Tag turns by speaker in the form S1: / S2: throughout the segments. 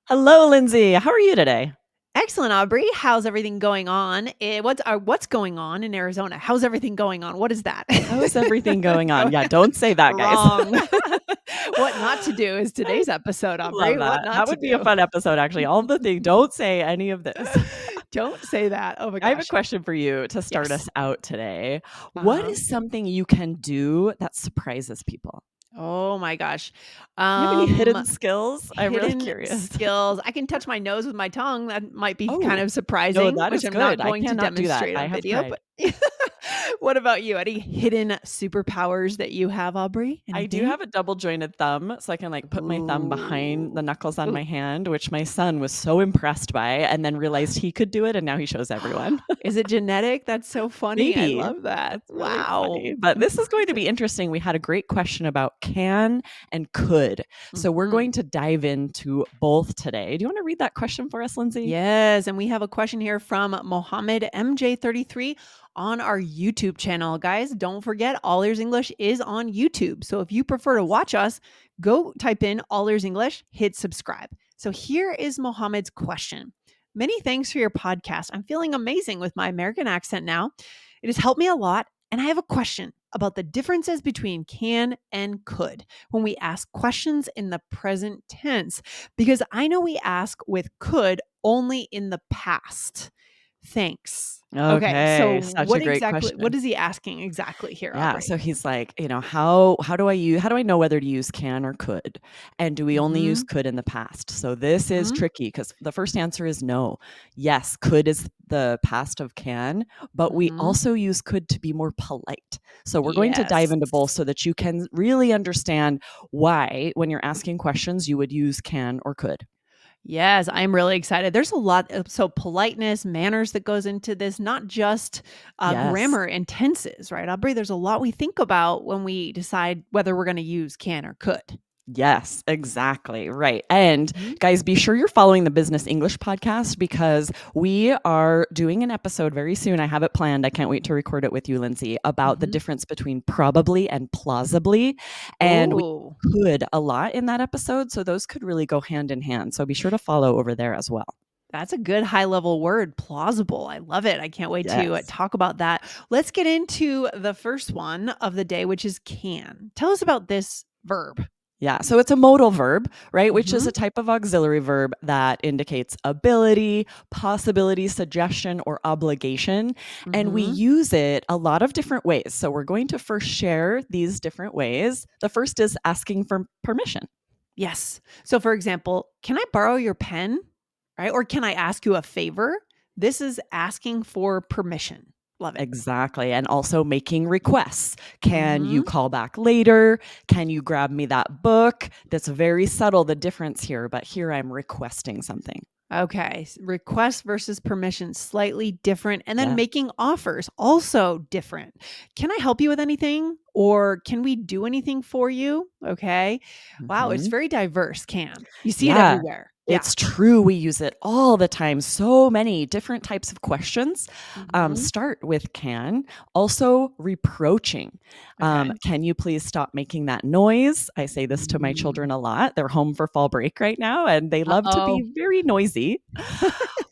S1: Hello, Lindsay. How are you today?
S2: Excellent, Aubrey. How's everything going on? What's going on in Arizona? How's everything going on? What is that?
S1: How's everything going on?
S2: Go
S1: Yeah, don't say that, guys.
S2: Wrong. What not to do is today's episode,
S1: Love
S2: Aubrey. What
S1: that.
S2: not
S1: That
S2: to
S1: would be a
S2: do.
S1: fun episode, actually. All the things. Don't say any of this.
S2: Don't say that. Oh my
S1: I have a
S2: gosh.
S1: question for you to start
S2: Yes.
S1: us out today. What
S2: Uh-huh.
S1: is something you can do that surprises people?
S2: Oh my gosh.
S1: Do you have any
S2: Um
S1: hidden skills? I'm really
S2: Hidden
S1: curious.
S2: skills. I can touch my nose with my tongue. That might be kind
S1: Oh,
S2: of
S1: no,
S2: surprising,
S1: that
S2: which
S1: is
S2: I'm not
S1: good. I
S2: going to
S1: cannot do that.
S2: demonstrate
S1: I
S2: on
S1: have
S2: video,
S1: tried.
S2: but what about you? Any hidden superpowers that you have, Aubrey?
S1: I do
S2: Anything?
S1: have a double jointed thumb, so I can like put my thumb behind
S2: Ooh.
S1: the knuckles on
S2: Ooh.
S1: my hand, which my son was so impressed by and then realized he could do it and now he shows everyone.
S2: Is it genetic? That's so funny. I
S1: Maybe.
S2: love that.
S1: That's really
S2: Wow.
S1: funny. But this is going to
S2: Impressive.
S1: be interesting. We had a great question about can and could. So we're
S2: Mhm.
S1: going to dive into both today. Do you want to read that question for us, Lindsay?
S2: Yes, and we have a question here from Mohammed MJ33 on our YouTube channel. Guys, don't forget All Ears English is on YouTube. So if you prefer to watch us, go type in All Ears English, hit subscribe. So here is Mohammed's question. Many thanks for your podcast. I'm feeling amazing with my American accent now. It has helped me a lot, and I have a question about the differences between can and could when we ask questions in the present tense because I know we ask with could only in the past. Thanks. Okay, so
S1: Okay, such a great
S2: what
S1: question.
S2: is he asking exactly here,
S1: Yeah,
S2: Aubrey?
S1: so he's like, how do I know whether to use can or could? And do we only use
S2: Mhm.
S1: could in the past? So this is
S2: Mhm.
S1: tricky because the first answer is no. Yes, could is the past of can, but we
S2: Mhm.
S1: also use could to be more polite. So we're going to dive
S2: Yes.
S1: into both so that you can really understand why when you're asking questions you would use can or could.
S2: Yes, I'm really excited. There's a lot of politeness, manners that goes into this, not just
S1: Yes.
S2: grammar and tenses, right, Aubrey? There's a lot we think about when we decide whether we're going to use can or could.
S1: Yes, exactly. Right. And
S2: Mhm.
S1: guys, be sure you're following the Business English podcast because we are doing an episode very soon. I have it planned. I can't wait to record it with you, Lindsay, about the
S2: Mhm.
S1: difference between probably and plausibly. And we
S2: Ooh.
S1: could a lot in that episode. So those could really go hand in hand. So be sure to follow over there as well.
S2: That's a good high level word, plausible. I love it. I can't wait to
S1: Yes.
S2: talk about that. Let's get into the first one of the day, which is can. Tell us about this verb.
S1: Yeah. So it's a modal verb, right? Which is
S2: Mhm.
S1: a type of auxiliary verb that indicates ability, possibility, suggestion, or obligation. And we
S2: Mhm.
S1: use it a lot of different ways. So we're going to first share these different ways. The first is asking for permission.
S2: Yes. So for example, can I borrow your pen? Right? Or can I ask you a favor? This is asking for permission. Love it.
S1: Exactly. And also making requests. Can you
S2: Mhm.
S1: call back later? Can you grab me that book? That's very subtle, the difference here, but here I'm requesting something.
S2: Okay, request versus permission, slightly different. And then
S1: Yeah.
S2: making offers, also different. Can I help you with anything? Or can we do anything for you? Okay. Wow, it's
S1: Mhm.
S2: very diverse, can. You see it
S1: Yeah,
S2: everywhere. Yeah.
S1: it's true. We use it all the time. So many different types of questions
S2: Mhm.
S1: start with can. Also, reproaching.
S2: Okay.
S1: Can you please stop making that noise? I say this to my
S2: Mm.
S1: children a lot. They're home for fall break right now and they love to
S2: Uh-oh.
S1: be very noisy.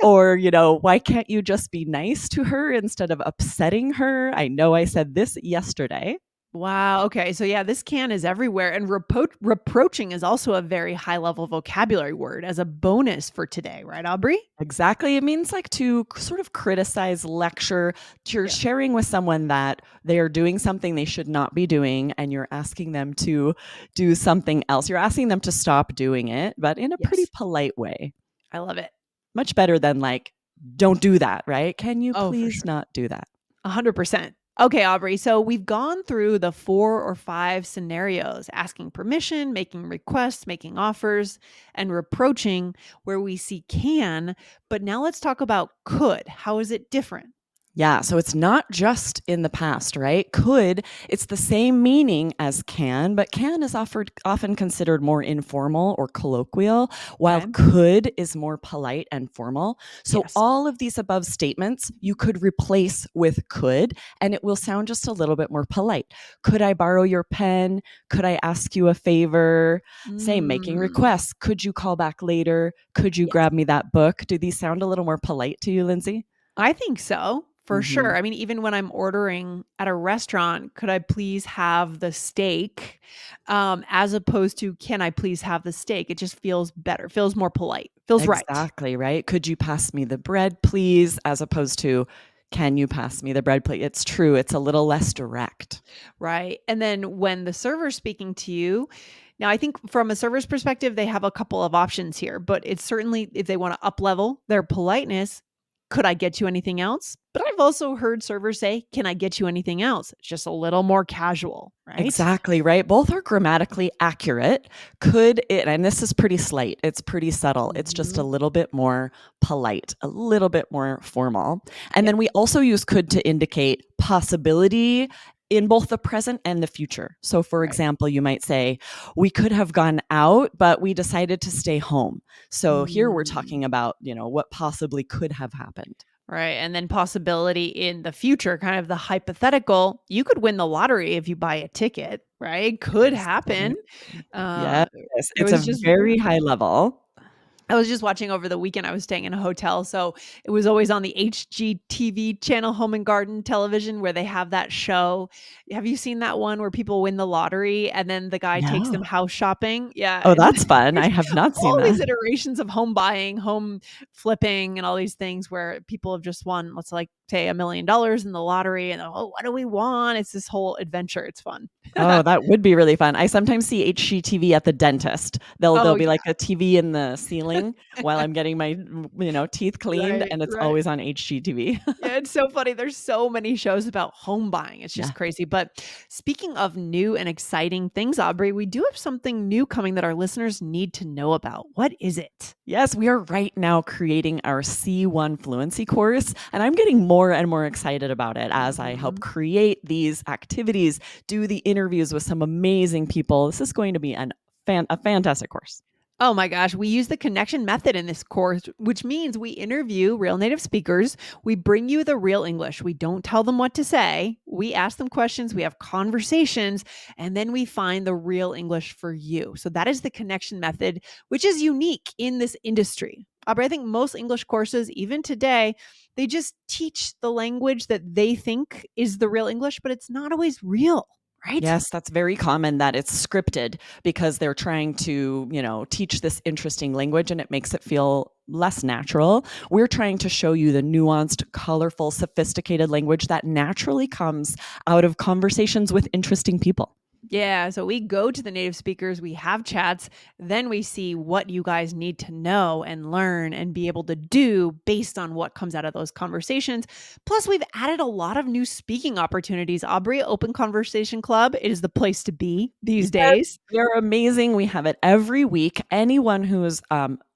S1: Or, why can't you just be nice to her instead of upsetting her? I know I said this yesterday.
S2: Wow. Okay. So yeah, this can is everywhere. And reproaching is also a very high level vocabulary word as a bonus for today, right, Aubrey?
S1: Exactly. It means like to sort of criticize, lecture. You're
S2: Yeah.
S1: sharing with someone that they are doing something they should not be doing, and you're asking them to do something else. You're asking them to stop doing it, but in a pretty
S2: Yes.
S1: polite way.
S2: I love it.
S1: Much better than like, don't do that, right? Can you
S2: Oh, for
S1: please
S2: sure.
S1: not do that?
S2: 100%. Okay, Aubrey. So we've gone through the 4 or 5 scenarios asking permission, making requests, making offers, and reproaching where we see can. But now let's talk about could. How is it different?
S1: Yeah, so it's not just in the past, right? Could, it's the same meaning as can, but can is often considered more informal or colloquial, while
S2: Okay.
S1: could is more polite and formal. So
S2: Yes.
S1: all of these above statements you could replace with could, and it will sound just a little bit more polite. Could I borrow your pen? Could I ask you a favor? Same, making
S2: Mm,
S1: requests. Could you call back later? Could you
S2: yes.
S1: grab me that book? Do these sound a little more polite to you, Lindsay?
S2: I think so, for
S1: Hmm.
S2: sure. I mean, even when I'm ordering at a restaurant, "Could I please have the steak?" As opposed to, "Can I please have the steak?" It just feels better, feels more polite, feels right.
S1: Exactly, right? Could you pass me the bread, please? As opposed to, can you pass me the bread, please? It's true. It's a little less direct.
S2: Right. And then when the server's speaking to you, now I think from a server's perspective, they have a couple of options here, but it's certainly if they want to up level their politeness, could I get you anything else? But I've also heard servers say, can I get you anything else? It's just a little more casual, right?
S1: Exactly, right? Both are grammatically accurate. Could it, and this is pretty slight, it's pretty subtle. It's just a
S2: Mhm.
S1: little bit more polite, a little bit more formal. And
S2: Yep.
S1: then we also use could to indicate possibility in both the present and the future. So, for
S2: Right.
S1: example, you might say, we could have gone out, but we decided to stay home. So, here we're
S2: Mm.
S1: talking about, what possibly could have happened.
S2: Right. And then possibility in the future, kind of the hypothetical, you could win the lottery if you buy a ticket, right? Could happen.
S1: Exactly.
S2: Uh,
S1: Yes,
S2: it
S1: it's a
S2: was just
S1: very high level.
S2: I was just watching over the weekend, I was staying in a hotel, so it was always on the HGTV channel, Home and Garden Television, where they have that show. Have you seen that one where people win the lottery and then the guy takes them
S1: No.
S2: house shopping? Yeah,
S1: Oh,
S2: and
S1: that's fun. I
S2: there's
S1: have not seen
S2: all
S1: that.
S2: these iterations of home buying, home flipping, and all these things where people have just won, let's like say $1 million in the lottery, and oh, what do we want? It's this whole adventure. It's fun.
S1: Oh, that would be really fun. I sometimes see HGTV at the dentist. There'll
S2: Oh
S1: be
S2: yeah,
S1: like a TV in the ceiling while I'm getting my, teeth cleaned,
S2: right,
S1: and it's
S2: right.
S1: always on HGTV.
S2: Yeah, it's so funny. There's so many shows about home buying. It's
S1: Yeah.
S2: just crazy. But speaking of new and exciting things, Aubrey, we do have something new coming that our listeners need to know about. What is it?
S1: Yes, we are right now creating our C1 fluency course, and I'm getting more and more excited about it as I help
S2: Mhm.
S1: create these activities, do the interviews with some amazing people. This is going to be a fantastic course.
S2: Oh my gosh, we use the connection method in this course, which means we interview real native speakers. We bring you the real English. We don't tell them what to say. We ask them questions, we have conversations, and then we find the real English for you. So that is the connection method, which is unique in this industry. But I think most English courses, even today, they just teach the language that they think is the real English, but it's not always real, right?
S1: Yes, that's very common that it's scripted because they're trying to, teach this interesting language and it makes it feel less natural. We're trying to show you the nuanced, colorful, sophisticated language that naturally comes out of conversations with interesting people.
S2: Yeah, so we go to the native speakers, we have chats, then we see what you guys need to know and learn and be able to do based on what comes out of those conversations. Plus, we've added a lot of new speaking opportunities. Aubrey, Open Conversation Club, it is the place to be these
S1: Yes,
S2: days.
S1: they're amazing. We have it every week. Anyone who is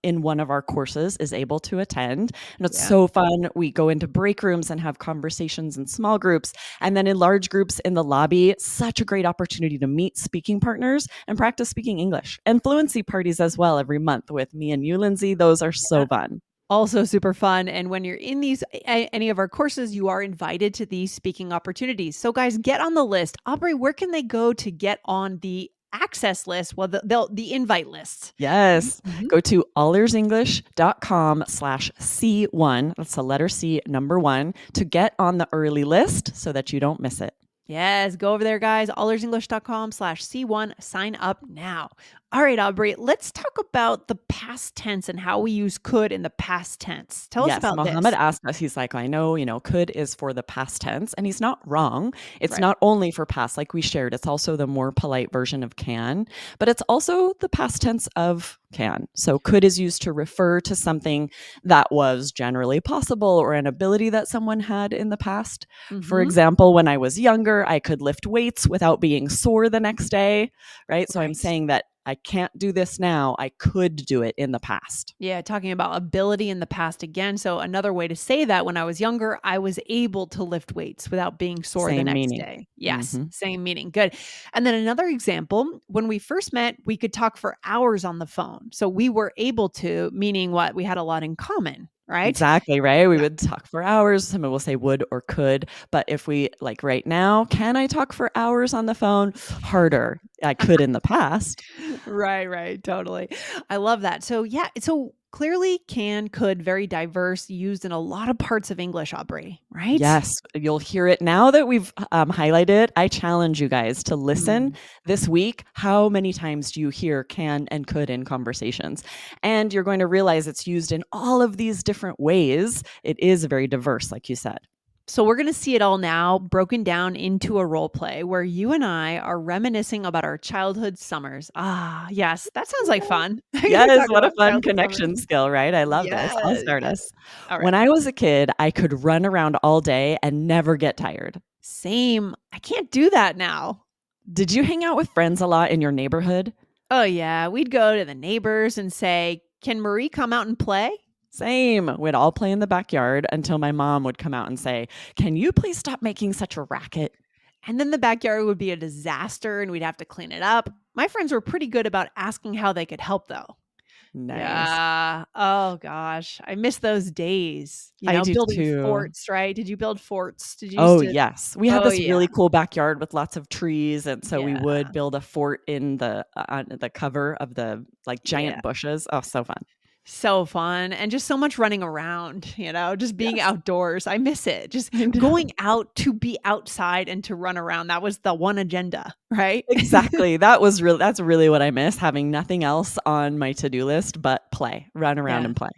S1: in one of our courses is able to attend. And it's
S2: Yeah.
S1: so fun. We go into break rooms and have conversations in small groups and then in large groups in the lobby. Such a great opportunity to meet speaking partners and practice speaking English. And fluency parties as well every month with me and you, Lindsay. Those are so fun.
S2: Also super fun, and when you're in any of our courses, you are invited to these speaking opportunities. So guys, get on the list. Aubrey, where can they go to get on the access list? Well, the invite list.
S1: Yes.
S2: Mhm.
S1: Go to allearsenglish.com/C1. That's the letter C, number one, to get on the early list so that you don't miss it.
S2: Yes, go over there, guys. allearsenglish.com/C1. Sign up now. All right, Aubrey, let's talk about the past tense and how we use could in the past tense. Tell us
S1: Yes,
S2: about
S1: Mohammed
S2: this.
S1: asked us, he's like, I know, could is for the past tense, and he's not wrong. It's
S2: Right.
S1: not only for past, like we shared, it's also the more polite version of can, but it's also the past tense of can. So could is used to refer to something that was generally possible or an ability that someone had in the past. For
S2: Mhm.
S1: example, when I was younger, I could lift weights without being sore the next day, right? So I'm
S2: Right.
S1: saying that I can't do this now. I could do it in the past.
S2: Yeah, talking about ability in the past again. So another way to say that, when I was younger, I was able to lift weights without being sore the
S1: Same
S2: next
S1: meaning.
S2: day. Yes,
S1: Hmm.
S2: same meaning. Good. And then another example, when we first met, we could talk for hours on the phone. So we were able to, meaning what? We had a lot in common, right?
S1: Exactly, right? We
S2: Yeah.
S1: would talk for hours. Someone will say would or could. But if we, like right now, can I talk for hours on the phone? Harder. I could in the past.
S2: Right, right, totally. I love that. So yeah, so clearly can, could, very diverse, used in a lot of parts of English, Aubrey, right?
S1: Yes, you'll hear it now that we've highlighted. I challenge you guys to listen
S2: Mm.
S1: this week. How many times do you hear can and could in conversations? And you're going to realize it's used in all of these different ways. It is very diverse, like you said.
S2: So we're going to see it all now broken down into a role play where you and I are reminiscing about our childhood summers. Ah, yes, that sounds like fun.
S1: Yes,
S2: Talking
S1: what a
S2: about
S1: fun
S2: childhood summers.
S1: connection skill, right? I love this. I'll
S2: Yes,
S1: start
S2: yes.
S1: us.
S2: All
S1: When
S2: right.
S1: I was a kid, I could run around all day and never get tired.
S2: Same. I can't do that now.
S1: Did you hang out with friends a lot in your neighborhood?
S2: Oh yeah, we'd go to the neighbors and say, "Can Marie come out and play?"
S1: Same. We'd all play in the backyard until my mom would come out and say, "Can you please stop making such a racket?"
S2: And then the backyard would be a disaster and we'd have to clean it up. My friends were pretty good about asking how they could help though.
S1: Nice.
S2: Yeah. Oh gosh. I miss those days.
S1: I do
S2: Building
S1: too.
S2: forts, right? Did you build forts? Did you used
S1: Oh,
S2: to
S1: yes. We had
S2: Oh
S1: this
S2: yeah.
S1: really cool backyard with lots of trees, and so we
S2: Yeah.
S1: would build a fort in the on the cover of the, like,
S2: Yeah.
S1: giant bushes. Oh, so fun.
S2: So fun and just so much running around, just being
S1: Yes.
S2: outdoors. I miss it. Just
S1: I know.
S2: going out to be outside and to run around. That was the one agenda, right?
S1: Exactly. That's really what I miss, having nothing else on my to-do list but play, run around
S2: Yeah.
S1: and play.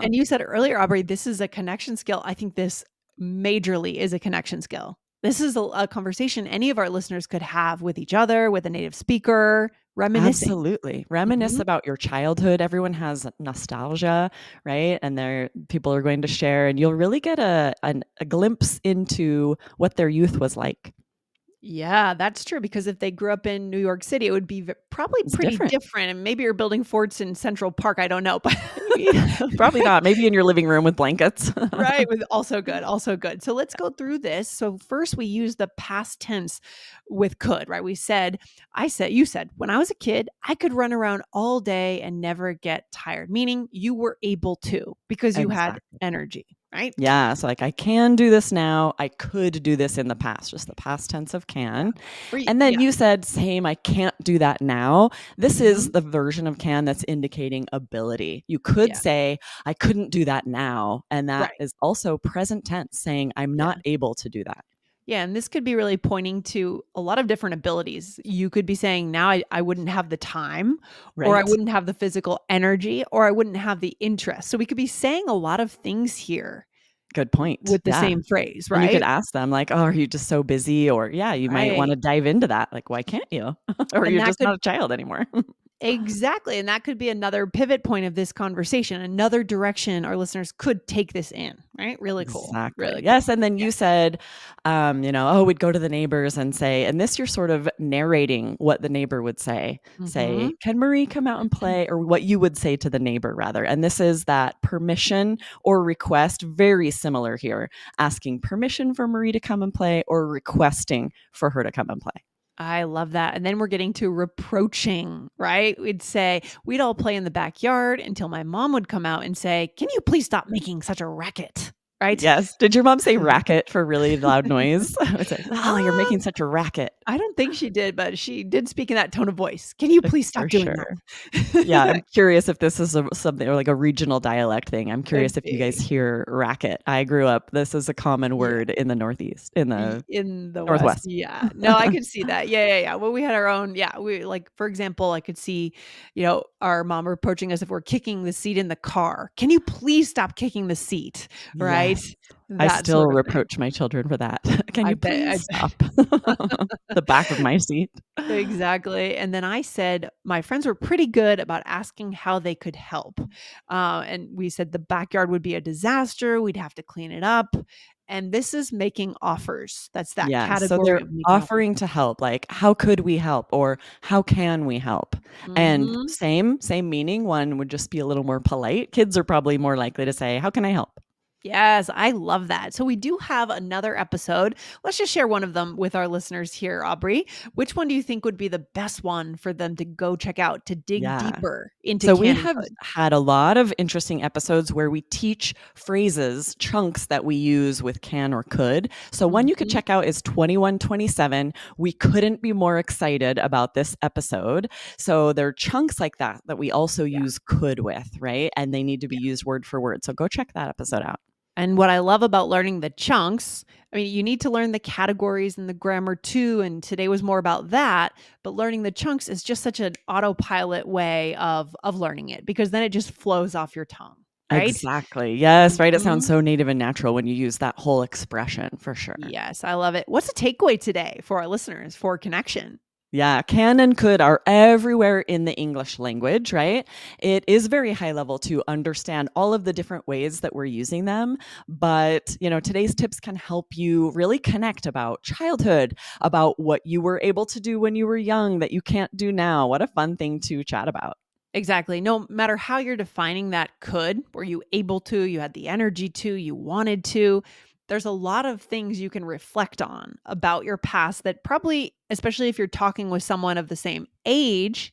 S2: And you said earlier, Aubrey, this is a connection skill. I think this majorly is a connection skill. This is a conversation any of our listeners could have with each other, with a native speaker, reminiscing.
S1: Absolutely. Reminisce
S2: Mhm.
S1: about your childhood. Everyone has nostalgia, right? And people are going to share, and you'll really get a glimpse into what their youth was like.
S2: Yeah, that's true because if they grew up in New York City, it would be probably
S1: It's
S2: pretty
S1: different.
S2: different. And maybe you're building forts in Central Park. I don't know, but
S1: Maybe. Probably not. Maybe in your living room with blankets.
S2: right, with also good, also good. So let's go through this. So first we use the past tense with could, right? You said, when I was a kid, I could run around all day and never get tired, meaning you were able to because you had
S1: Exactly.
S2: energy, right?
S1: Yeah, so, like, I can do this now, I could do this in the past, just the past tense of
S2: Yeah.
S1: can. And then
S2: Yeah.
S1: you said, "Same, I can't do that now." This is
S2: Mhm.
S1: the version of can that's indicating ability. You could
S2: Yeah.
S1: say, "I couldn't do that now," and that
S2: Right.
S1: is also present tense, saying, "I'm
S2: Yeah.
S1: not able to do that."
S2: Yeah. And this could be really pointing to a lot of different abilities. You could be saying, now I wouldn't have the time, or I
S1: Right?
S2: wouldn't have the physical energy, or I wouldn't have the interest. So we could be saying a lot of things here
S1: Good point.
S2: with the
S1: Yeah.
S2: same phrase,
S1: And you could
S2: right?
S1: ask them like, "Oh, are you just so busy?" Or, yeah, you might
S2: Right.
S1: wanna dive into that, like, "Why can't you?" Or,
S2: And
S1: "You're
S2: that
S1: just
S2: could
S1: not a child anymore."
S2: exactly. And that could be another pivot point of this conversation, another direction our listeners could take this in, right? Really cool.
S1: Exactly.
S2: Really
S1: Yes,
S2: cool.
S1: and then
S2: Yeah.
S1: you said, "Oh, we'd go to the neighbors and say," and this you're sort of narrating what the neighbor would say. Say,
S2: Mhm.
S1: "Can Marie come out and play?" Or what you would say to the neighbor rather. And this is that permission or request, very similar here, asking permission for Marie to come and play or requesting for her to come and play.
S2: I love that. And then we're getting to reproaching, right? We'd all play in the backyard until my mom would come out and say, "Can you please stop making such a racket?" Right?
S1: Yes. Did your mom say racket for really loud noise? I would say, "Oh, you're
S2: Um,
S1: making such a racket."
S2: I don't think she did, but she did speak in that tone of voice. "Can you please
S1: For
S2: stop doing
S1: sure. Yeah,
S2: that?"
S1: I'm curious if this is something or like a regional dialect thing. I'm curious
S2: Could
S1: if you guys
S2: be.
S1: hear racket. I grew up this is a common
S2: Yeah.
S1: word in the Northeast, in the
S2: In the West,
S1: Northwest.
S2: yeah. No, I could see that. Yeah, yeah, yeah. Well, we had our own we like, for example, I could see, our mom reproaching us if we're kicking the seat in the car. "Can you please stop kicking the seat?" Right? right?
S1: Yes. I
S2: That
S1: still
S2: sort of thing.
S1: reproach my children for that. "Can
S2: I
S1: you
S2: bet
S1: please
S2: I
S1: stop?" The back of my seat.
S2: exactly, and then I said my friends were pretty good about asking how they could help, and we said the backyard would be a disaster, we'd have to clean it up, and this is making offers. That's that
S1: Yeah, so
S2: category
S1: they're
S2: of making offers.
S1: offering to help, like, "How could we help?" or "How can we help?" And
S2: Mhm.
S1: same meaning, one would just be a little more polite. Kids are probably more likely to say, "How can I help?"
S2: Yes, I love that. So we do have another episode. Let's just share one of them with our listeners here, Aubrey. Which one do you think would be the best one for them to go check out to dig
S1: Yeah.
S2: deeper into
S1: So we
S2: can and
S1: have
S2: could?
S1: had a lot of interesting episodes where we teach phrases, chunks that we use with can or could. So one you could
S2: Mhm.
S1: check out is 2127. We couldn't be more excited about this episode. So there are chunks like that that we also
S2: Yeah.
S1: use could with, right? And they need to be
S2: Yeah.
S1: used word for word. So go check that episode out.
S2: And what I love about learning the chunks, I mean, you need to learn the categories and the grammar too. And today was more about that. But learning the chunks is just such an autopilot way of learning it because then it just flows off your tongue, right?
S1: Exactly. Yes, right. It sounds
S2: Mhm.
S1: so native and natural when you use that whole expression for sure.
S2: Yes, I love it. What's a takeaway today for our listeners for connection?
S1: Yeah, can and could are everywhere in the English language, right? It is very high level to understand all of the different ways that we're using them, but today's tips can help you really connect about childhood, about what you were able to do when you were young that you can't do now. What a fun thing to chat about.
S2: Exactly. No matter how you're defining that could, were you able to, you had the energy to, you wanted to, there's a lot of things you can reflect on about your past that probably, especially if you're talking with someone of the same age,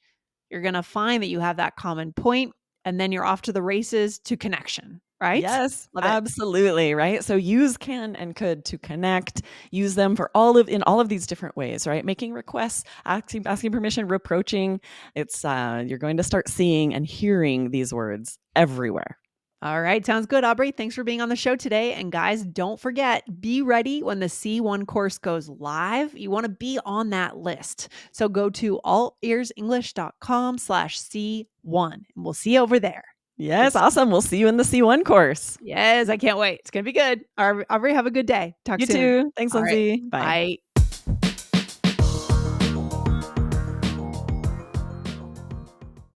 S2: you're going to find that you have that common point and then you're off to the races to connection, right?
S1: Yes,
S2: Love it.
S1: absolutely, right? So use can and could to connect, use them for in all of these different ways, right? Making requests, asking permission, reproaching. It's you're going to start seeing and hearing these words everywhere.
S2: All right, sounds good, Aubrey. Thanks for being on the show today. And guys, don't forget, be ready when the C1 course goes live. You want to be on that list. So go to allearsenglish.com/C1 and we'll see you over there. Good
S1: Yes,
S2: stuff.
S1: awesome. We'll see you in the C1 course.
S2: Yes, I can't wait. It's going to be good. Aubrey, have a good day. Talk
S1: You
S2: soon.
S1: too. Thanks,
S2: All right.
S1: Lindsay. Bye.
S2: Bye.